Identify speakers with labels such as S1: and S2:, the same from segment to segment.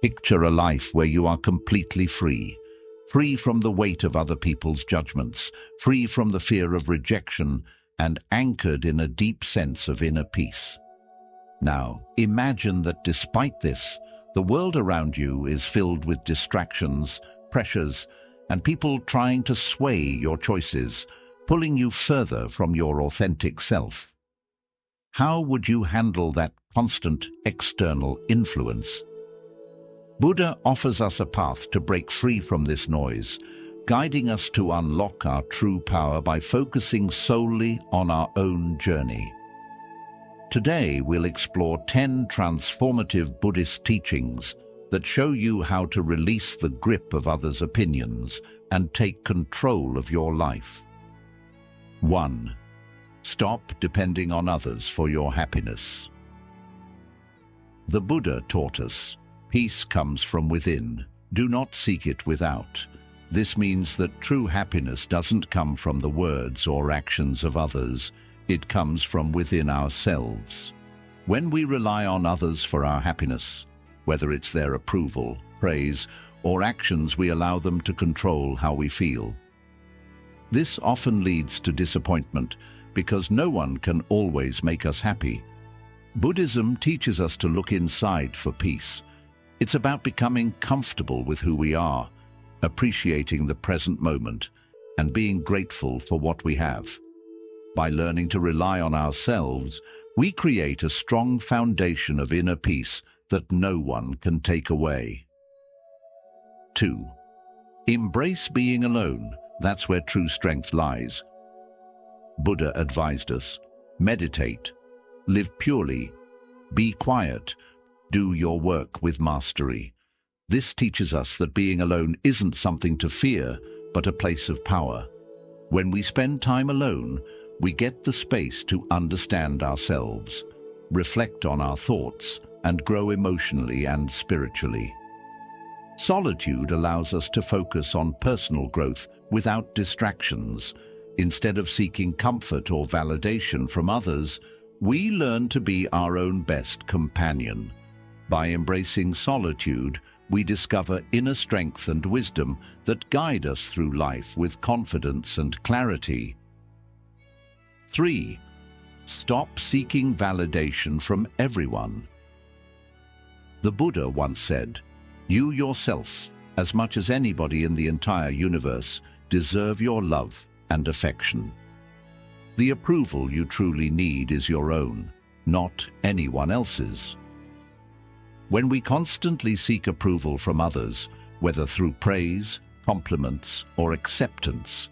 S1: Picture a life where you are completely free. Free from the weight of other people's judgments, free from the fear of rejection, and anchored in a deep sense of inner peace. Now, imagine that despite this, the world around you is filled with distractions, pressures, and people trying to sway your choices, pulling you further from your authentic self. How would you handle that constant external influence? Buddha offers us a path to break free from this noise, guiding us to unlock our true power by focusing solely on our own journey. Today, we'll explore 10 transformative Buddhist teachings that show you how to release the grip of others' opinions and take control of your life. 1. Stop depending on others for your happiness. The Buddha taught us, peace comes from within. Do not seek it without. This means that true happiness doesn't come from the words or actions of others. It comes from within ourselves. When we rely on others for our happiness, whether it's their approval, praise, or actions, we allow them to control how we feel. This often leads to disappointment because no one can always make us happy. Buddhism teaches us to look inside for peace. It's about becoming comfortable with who we are, appreciating the present moment, and being grateful for what we have. By learning to rely on ourselves, we create a strong foundation of inner peace that no one can take away. 2. Embrace being alone. That's where true strength lies. Buddha advised us, meditate, live purely, be quiet, do your work with mastery. This teaches us that being alone isn't something to fear, but a place of power. When we spend time alone, we get the space to understand ourselves, reflect on our thoughts, and grow emotionally and spiritually. Solitude allows us to focus on personal growth without distractions. Instead of seeking comfort or validation from others, we learn to be our own best companion. By embracing solitude, we discover inner strength and wisdom that guide us through life with confidence and clarity. 3. Stop seeking validation from everyone. The Buddha once said, "You yourself, as much as anybody in the entire universe, deserve your love and affection. The approval you truly need is your own, not anyone else's." When we constantly seek approval from others, whether through praise, compliments, or acceptance,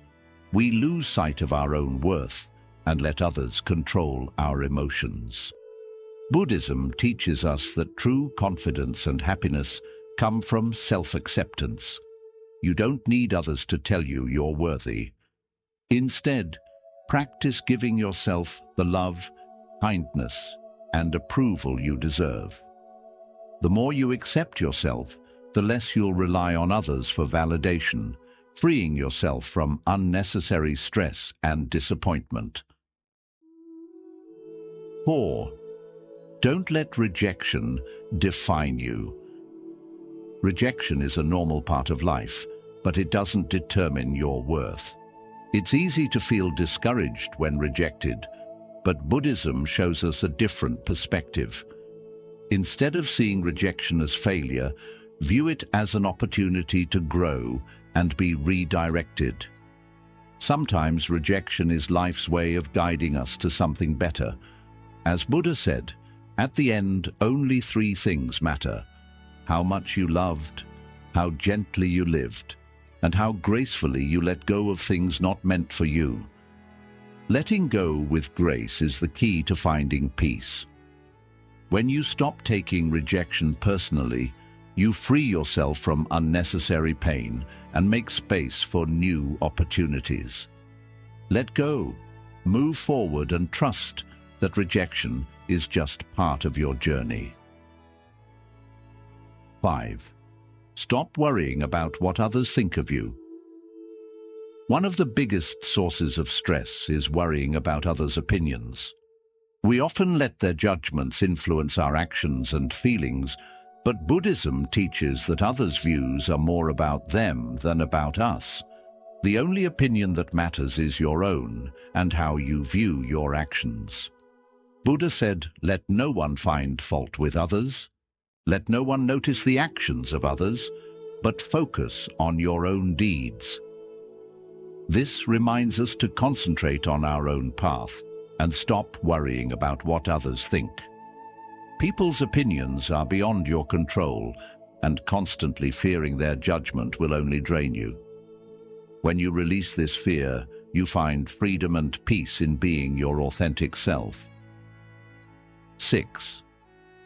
S1: we lose sight of our own worth and let others control our emotions. Buddhism teaches us that true confidence and happiness come from self-acceptance. You don't need others to tell you you're worthy. Instead, practice giving yourself the love, kindness, and approval you deserve. The more you accept yourself, the less you'll rely on others for validation, freeing yourself from unnecessary stress and disappointment. 4. Don't let rejection define you. Rejection is a normal part of life, but it doesn't determine your worth. It's easy to feel discouraged when rejected, but Buddhism shows us a different perspective. Instead of seeing rejection as failure, view it as an opportunity to grow and be redirected. Sometimes rejection is life's way of guiding us to something better. As Buddha said, at the end, only 3 things matter: how much you loved, how gently you lived, and how gracefully you let go of things not meant for you. Letting go with grace is the key to finding peace. When you stop taking rejection personally, you free yourself from unnecessary pain and make space for new opportunities. Let go, move forward, and trust that rejection is just part of your journey. 5. Stop worrying about what others think of you. One of the biggest sources of stress is worrying about others' opinions. We often let their judgments influence our actions and feelings, But Buddhism teaches that others' views are more about them than about us. The only opinion that matters is your own and how you view your actions. Buddha said, "Let no one find fault with others. Let no one notice the actions of others, but focus on your own deeds." This reminds us to concentrate on our own path and stop worrying about what others think. People's opinions are beyond your control, and constantly fearing their judgment will only drain you. When you release this fear, you find freedom and peace in being your authentic self. 6.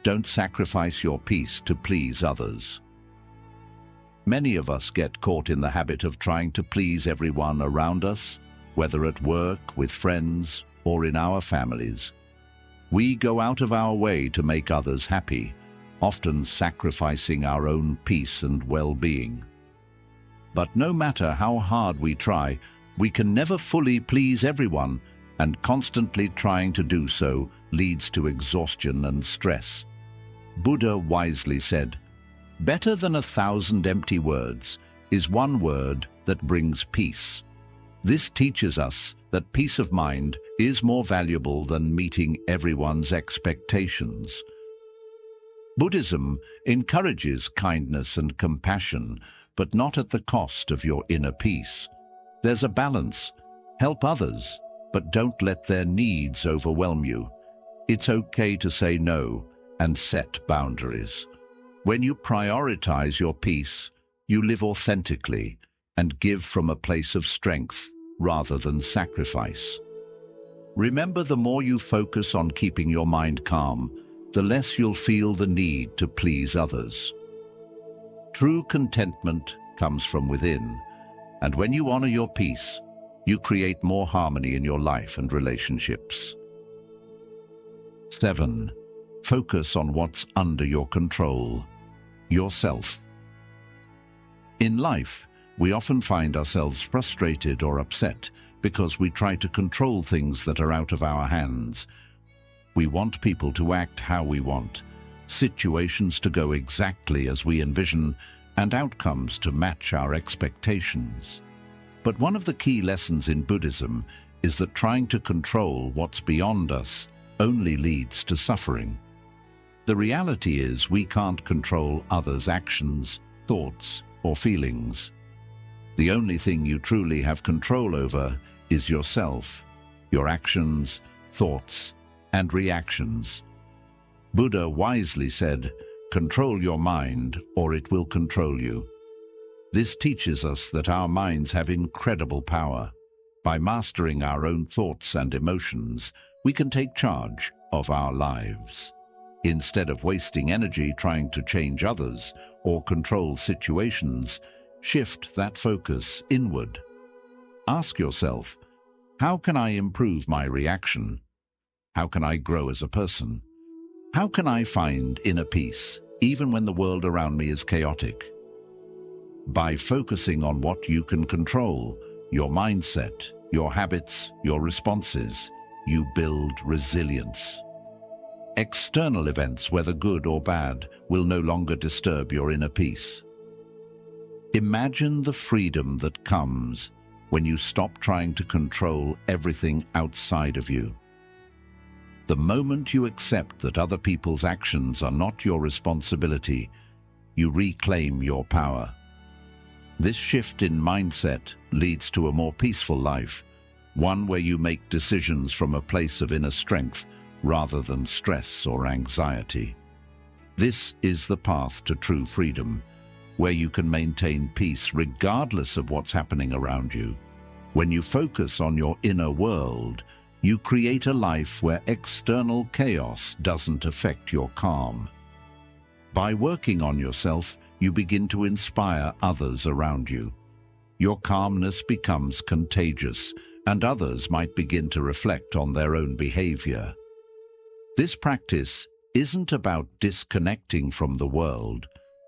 S1: Don't sacrifice your peace to please others. Many of us get caught in the habit of trying to please everyone around us, whether at work, with friends, or in our families. We go out of our way to make others happy, often sacrificing our own peace and well-being. But no matter how hard we try, we can never fully please everyone, and constantly trying to do so leads to exhaustion and stress. Buddha wisely said, "Better than 1,000 empty words is one word that brings peace." This teaches us that peace of mind is more valuable than meeting everyone's expectations. Buddhism encourages kindness and compassion, but not at the cost of your inner peace. There's a balance. Help others, but don't let their needs overwhelm you. It's okay to say no and set boundaries. When you prioritize your peace, you live authentically and give from a place of strength rather than sacrifice. Remember, the more you focus on keeping your mind calm, the less you'll feel the need to please others. True contentment comes from within, and when you honor your peace, you create more harmony in your life and relationships. 7. Focus on what's under your control, yourself. In life, we often find ourselves frustrated or upset because we try to control things that are out of our hands. We want people to act how we want, situations to go exactly as we envision, and outcomes to match our expectations. But one of the key lessons in Buddhism is that trying to control what's beyond us only leads to suffering. The reality is we can't control others' actions, thoughts, or feelings. The only thing you truly have control over is yourself, your actions, thoughts, and reactions. Buddha wisely said, "Control your mind, or it will control you." This teaches us that our minds have incredible power. By mastering our own thoughts and emotions, we can take charge of our lives. Instead of wasting energy trying to change others or control situations, shift that focus inward. Ask yourself, how can I improve my reaction? How can I grow as a person? How can I find inner peace, even when the world around me is chaotic? By focusing on what you can control, your mindset, your habits, your responses, you build resilience. External events, whether good or bad, will no longer disturb your inner peace. Imagine the freedom that comes when you stop trying to control everything outside of you. The moment you accept that other people's actions are not your responsibility, you reclaim your power. This shift in mindset leads to a more peaceful life, one where you make decisions from a place of inner strength rather than stress or anxiety. This is the path to true freedom, where you can maintain peace regardless of what's happening around you. When you focus on your inner world, you create a life where external chaos doesn't affect your calm. By working on yourself, you begin to inspire others around you. Your calmness becomes contagious, and others might begin to reflect on their own behavior. This practice isn't about disconnecting from the world,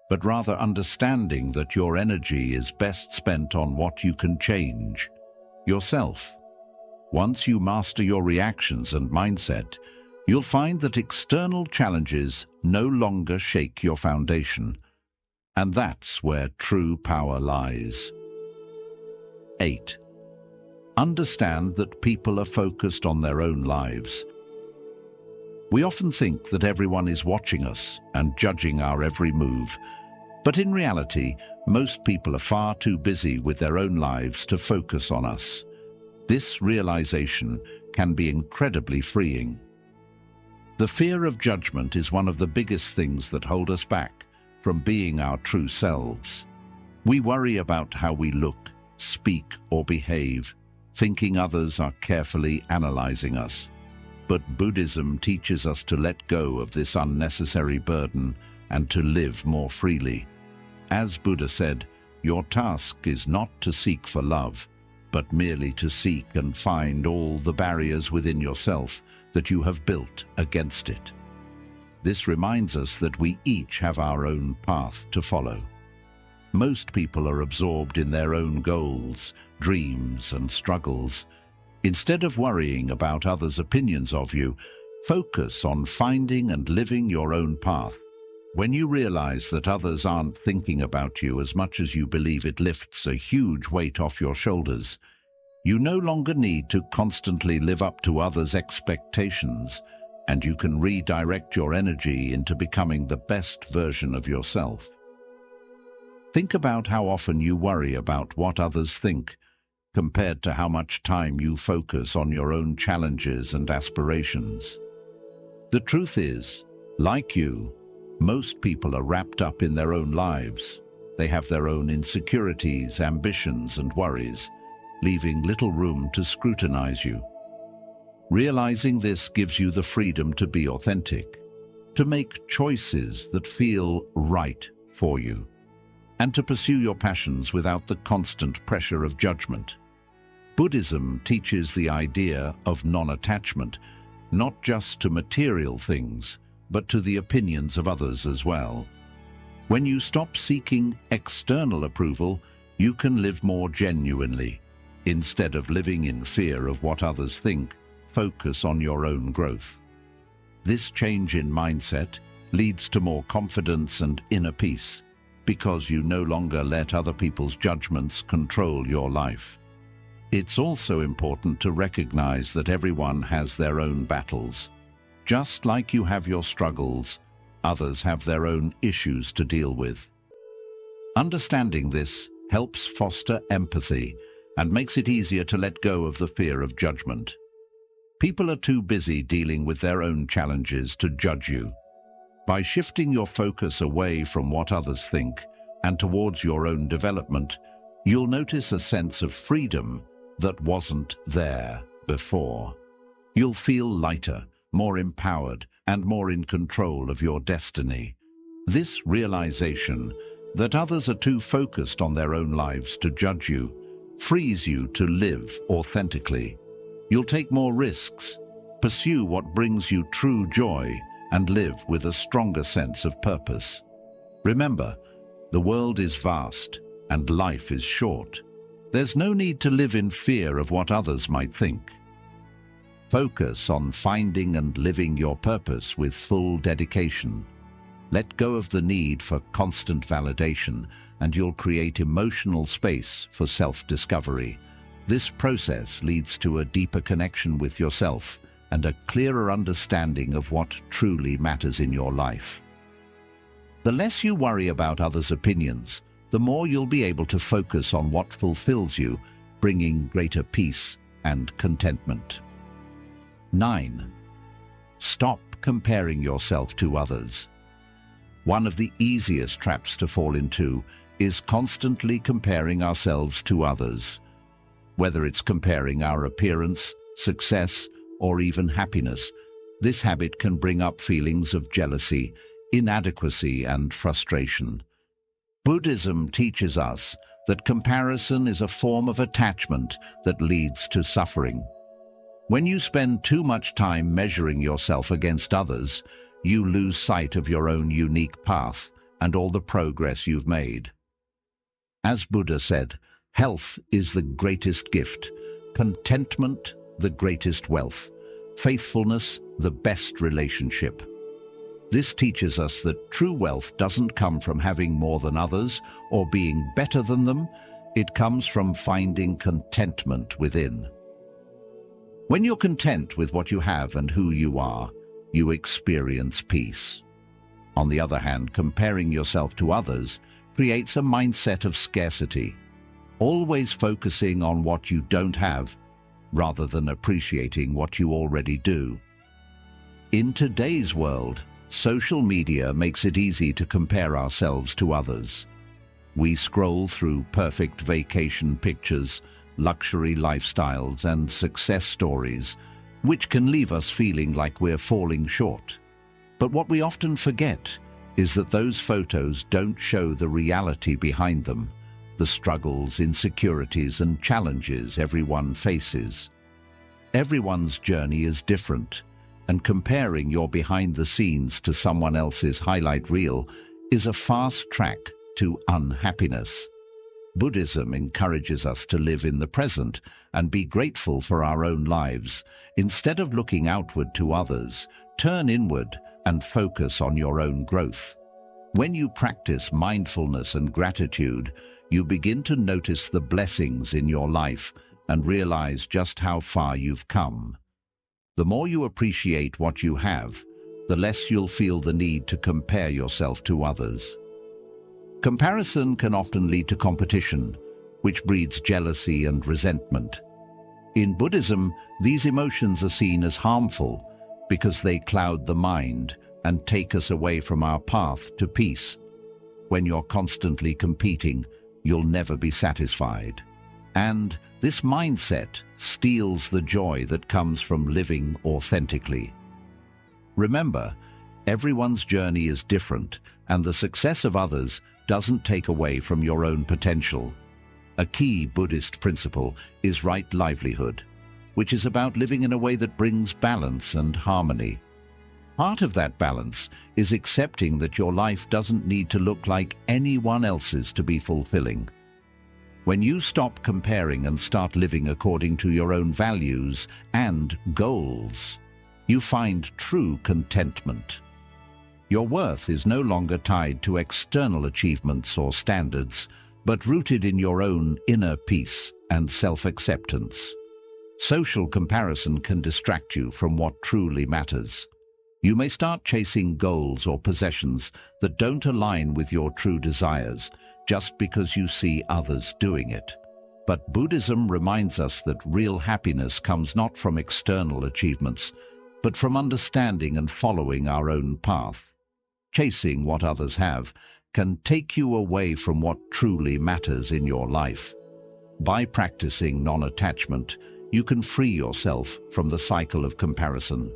S1: but rather understanding that your energy is best spent on what you can change, yourself. Once you master your reactions and mindset, You'll find that external challenges no longer shake your foundation, and that's where true power lies. 8. Understand that people are focused on their own lives. We often think that everyone is watching us and judging our every move, but in reality, most people are far too busy with their own lives to focus on us. This realization can be incredibly freeing. The fear of judgment is one of the biggest things that hold us back from being our true selves. We worry about how we look, speak, or behave, thinking others are carefully analyzing us. But Buddhism teaches us to let go of this unnecessary burden and to live more freely. As Buddha said, your task is not to seek for love, but merely to seek and find all the barriers within yourself that you have built against it. This reminds us that we each have our own path to follow. Most people are absorbed in their own goals, dreams, and struggles. Instead of worrying about others' opinions of you, focus on finding and living your own path. When you realize that others aren't thinking about you as much as you believe, it lifts a huge weight off your shoulders. You no longer need to constantly live up to others' expectations, and you can redirect your energy into becoming the best version of yourself. Think about how often you worry about what others think, compared to how much time you focus on your own challenges and aspirations. The truth is, like you, most people are wrapped up in their own lives. They have their own insecurities, ambitions, and worries, leaving little room to scrutinize you. Realizing this gives you the freedom to be authentic, to make choices that feel right for you, and to pursue your passions without the constant pressure of judgment. Buddhism teaches the idea of non-attachment, not just to material things, but to the opinions of others as well. When you stop seeking external approval, you can live more genuinely. Instead of living in fear of what others think, focus on your own growth. This change in mindset leads to more confidence and inner peace, because you no longer let other people's judgments control your life. It's also important to recognize that everyone has their own battles. Just like you have your struggles, others have their own issues to deal with. Understanding this helps foster empathy and makes it easier to let go of the fear of judgment. People are too busy dealing with their own challenges to judge you. By shifting your focus away from what others think and towards your own development, you'll notice a sense of freedom that wasn't there before. You'll feel lighter, more empowered, and more in control of your destiny. This realization that others are too focused on their own lives to judge you frees you to live authentically. You'll take more risks, pursue what brings you true joy, and live with a stronger sense of purpose. Remember, the world is vast and life is short. There's no need to live in fear of what others might think. Focus on finding and living your purpose with full dedication. Let go of the need for constant validation, and you'll create emotional space for self-discovery. This process leads to a deeper connection with yourself and a clearer understanding of what truly matters in your life. The less you worry about others' opinions, the more you'll be able to focus on what fulfills you, bringing greater peace and contentment. 9. Stop comparing yourself to others. One of the easiest traps to fall into is constantly comparing ourselves to others. Whether it's comparing our appearance, success, or even happiness, this habit can bring up feelings of jealousy, inadequacy, and frustration. Buddhism teaches us that comparison is a form of attachment that leads to suffering. When you spend too much time measuring yourself against others, you lose sight of your own unique path and all the progress you've made. As Buddha said, health is the greatest gift, contentment the greatest wealth, faithfulness the best relationship. This teaches us that true wealth doesn't come from having more than others or being better than them. It comes from finding contentment within. When you're content with what you have and who you are, you experience peace. On the other hand, comparing yourself to others creates a mindset of scarcity, always focusing on what you don't have rather than appreciating what you already do. In today's world, social media makes it easy to compare ourselves to others. We scroll through perfect vacation pictures, luxury lifestyles, and success stories, which can leave us feeling like we're falling short. But what we often forget is that those photos don't show the reality behind them, the struggles, insecurities, and challenges everyone faces. Everyone's journey is different, and comparing your behind the scenes to someone else's highlight reel is a fast track to unhappiness. Buddhism encourages us to live in the present and be grateful for our own lives. Instead of looking outward to others, turn inward and focus on your own growth. When you practice mindfulness and gratitude, you begin to notice the blessings in your life and realize just how far you've come. The more you appreciate what you have, the less you'll feel the need to compare yourself to others. Comparison can often lead to competition, which breeds jealousy and resentment. In Buddhism, these emotions are seen as harmful because they cloud the mind and take us away from our path to peace. When you're constantly competing, you'll never be satisfied. And this mindset steals the joy that comes from living authentically. Remember, everyone's journey is different, and the success of others doesn't take away from your own potential. A key Buddhist principle is right livelihood, which is about living in a way that brings balance and harmony. Part of that balance is accepting that your life doesn't need to look like anyone else's to be fulfilling. When you stop comparing and start living according to your own values and goals, you find true contentment. Your worth is no longer tied to external achievements or standards, but rooted in your own inner peace and self-acceptance. Social comparison can distract you from what truly matters. You may start chasing goals or possessions that don't align with your true desires just because you see others doing it. But Buddhism reminds us that real happiness comes not from external achievements, but from understanding and following our own path. Chasing what others have can take you away from what truly matters in your life. By practicing non-attachment, you can free yourself from the cycle of comparison.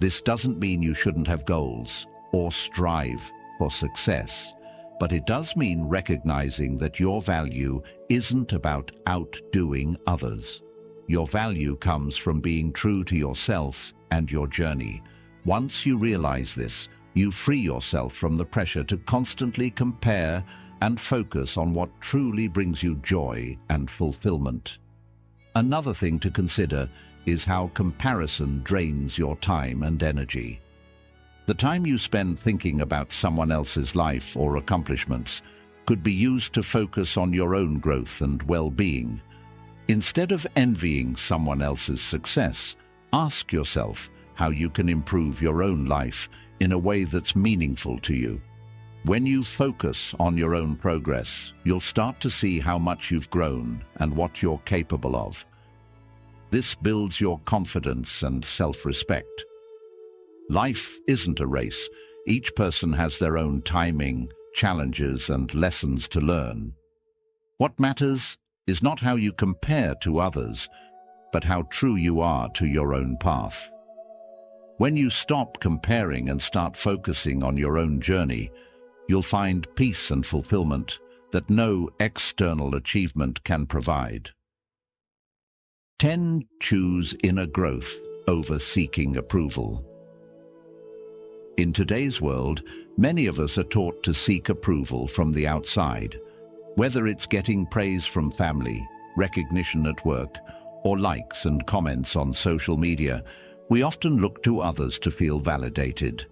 S1: This doesn't mean you shouldn't have goals or strive for success, but it does mean recognizing that your value isn't about outdoing others. Your value comes from being true to yourself and your journey. Once you realize this, you free yourself from the pressure to constantly compare and focus on what truly brings you joy and fulfillment. Another thing to consider is how comparison drains your time and energy. The time you spend thinking about someone else's life or accomplishments could be used to focus on your own growth and well-being. Instead of envying someone else's success, ask yourself how you can improve your own life in a way that's meaningful to you. When you focus on your own progress, you'll start to see how much you've grown and what you're capable of. This builds your confidence and self-respect. Life isn't a race. Each person has their own timing, challenges, and lessons to learn. What matters is not how you compare to others, but how true you are to your own path. When you stop comparing and start focusing on your own journey, you'll find peace and fulfillment that no external achievement can provide. 10. Choose inner growth over seeking approval. In today's world, many of us are taught to seek approval from the outside, whether it's getting praise from family, recognition at work, or likes and comments on social media. We often look to others to feel validated.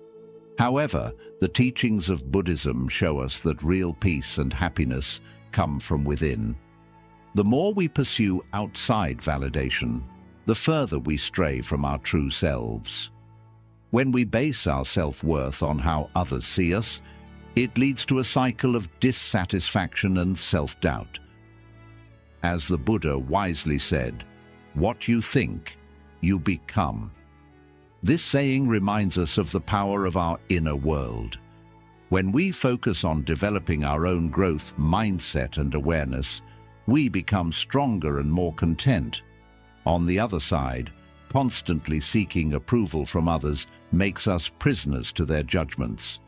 S1: However, the teachings of Buddhism show us that real peace and happiness come from within. The more we pursue outside validation, the further we stray from our true selves. When we base our self-worth on how others see us, it leads to a cycle of dissatisfaction and self-doubt. As the Buddha wisely said, "What you think, you become." This saying reminds us of the power of our inner world. When we focus on developing our own growth, mindset, and awareness, we become stronger and more content. On the other side, constantly seeking approval from others makes us prisoners to their judgments.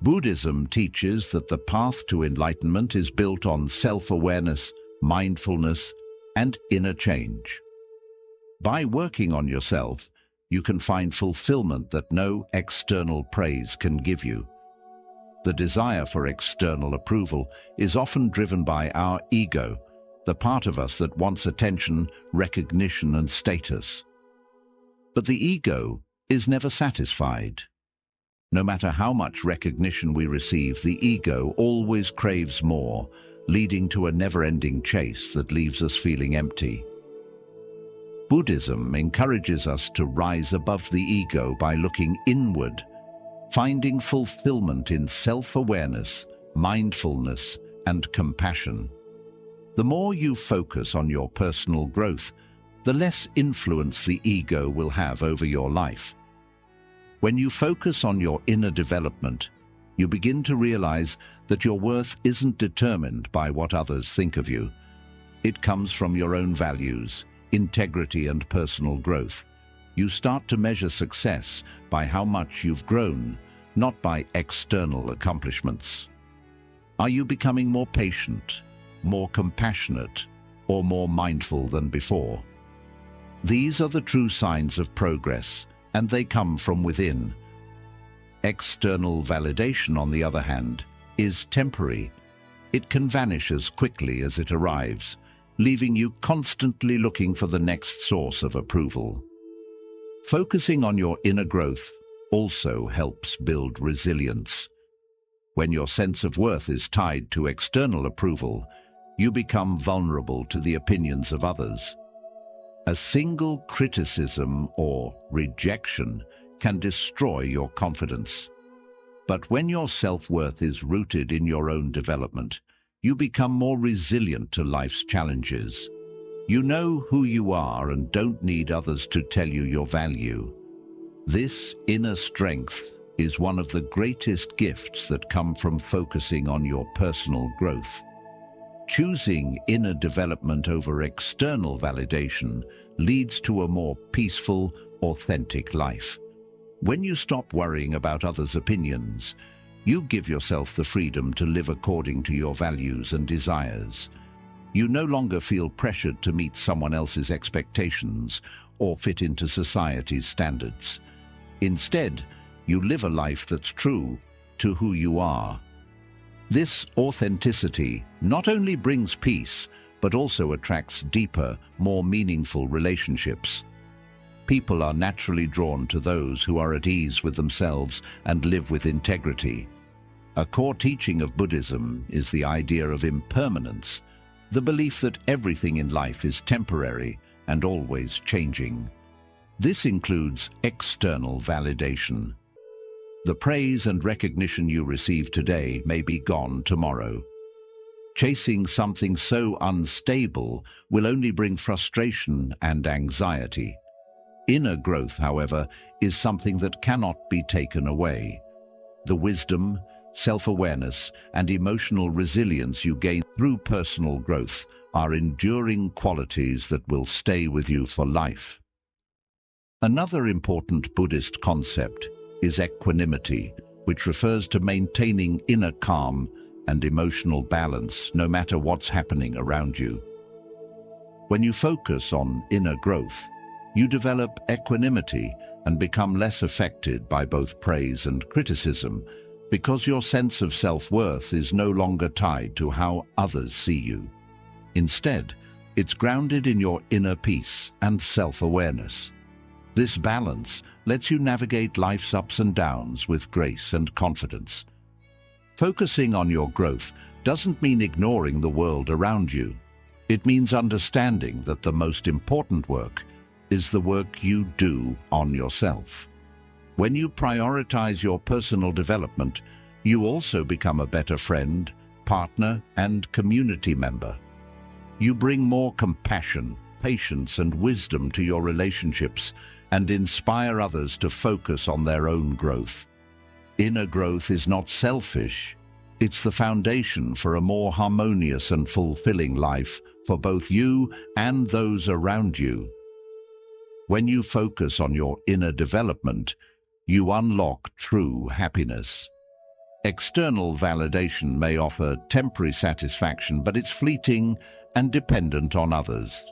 S1: Buddhism teaches that the path to enlightenment is built on self-awareness, mindfulness, and inner change. By working on yourself, you can find fulfillment that no external praise can give you. The desire for external approval is often driven by our ego, the part of us that wants attention, recognition, and status. But the ego is never satisfied. No matter how much recognition we receive, the ego always craves more, leading to a never-ending chase that leaves us feeling empty. Buddhism encourages us to rise above the ego by looking inward, finding fulfillment in self-awareness, mindfulness, and compassion. The more you focus on your personal growth, the less influence the ego will have over your life. When you focus on your inner development, you begin to realize that your worth isn't determined by what others think of you. It comes from your own values, integrity, and personal growth. You start to measure success by how much you've grown, not by external accomplishments. Are you becoming more patient, more compassionate, or more mindful than before? These are the true signs of progress, and they come from within. External validation, on the other hand, is temporary. It can vanish as quickly as it arrives, leaving you constantly looking for the next source of approval. Focusing on your inner growth also helps build resilience. When your sense of worth is tied to external approval, you become vulnerable to the opinions of others. A single criticism or rejection can destroy your confidence. But when your self-worth is rooted in your own development, you become more resilient to life's challenges. You know who you are and don't need others to tell you your value. This inner strength is one of the greatest gifts that come from focusing on your personal growth. Choosing inner development over external validation leads to a more peaceful, authentic life. When you stop worrying about others' opinions, you give yourself the freedom to live according to your values and desires. You no longer feel pressured to meet someone else's expectations or fit into society's standards. Instead, you live a life that's true to who you are. This authenticity not only brings peace, but also attracts deeper, more meaningful relationships. People are naturally drawn to those who are at ease with themselves and live with integrity. A core teaching of Buddhism is the idea of impermanence, the belief that everything in life is temporary and always changing. This includes external validation. The praise and recognition you receive today may be gone tomorrow. Chasing something so unstable will only bring frustration and anxiety. Inner growth, however, is something that cannot be taken away. The wisdom, self-awareness, and emotional resilience you gain through personal growth are enduring qualities that will stay with you for life. Another important Buddhist concept is equanimity, which refers to maintaining inner calm and emotional balance no matter what's happening around you. When you focus on inner growth, you develop equanimity and become less affected by both praise and criticism, because your sense of self-worth is no longer tied to how others see you. Instead, it's grounded in your inner peace and self-awareness. This balance lets you navigate life's ups and downs with grace and confidence. Focusing on your growth doesn't mean ignoring the world around you. It means understanding that the most important work is the work you do on yourself. When you prioritize your personal development, you also become a better friend, partner, and community member. You bring more compassion, patience, and wisdom to your relationships and inspire others to focus on their own growth. Inner growth is not selfish. It's the foundation for a more harmonious and fulfilling life for both you and those around you. When you focus on your inner development, you unlock true happiness. External validation may offer temporary satisfaction, but it's fleeting and dependent on others.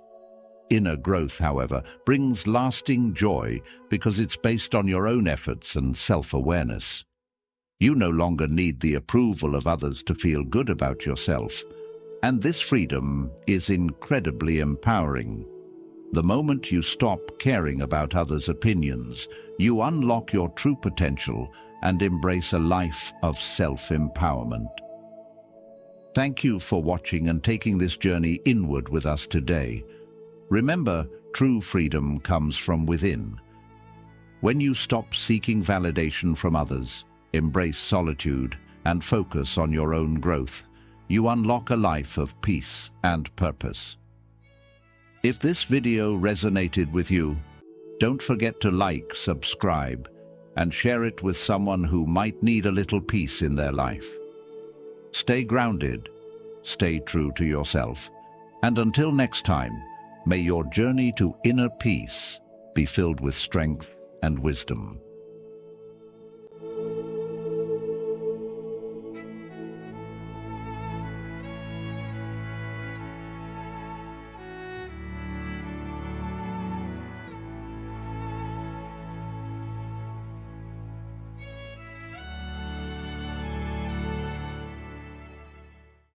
S1: Inner growth, however, brings lasting joy because it's based on your own efforts and self-awareness. You no longer need the approval of others to feel good about yourself, and this freedom is incredibly empowering. The moment you stop caring about others' opinions, you unlock your true potential and embrace a life of self-empowerment. Thank you for watching and taking this journey inward with us today. Remember, true freedom comes from within. When you stop seeking validation from others, embrace solitude, and focus on your own growth, you unlock a life of peace and purpose. If this video resonated with you, don't forget to like, subscribe, and share it with someone who might need a little peace in their life. Stay grounded, stay true to yourself, and until next time, may your journey to inner peace be filled with strength and wisdom.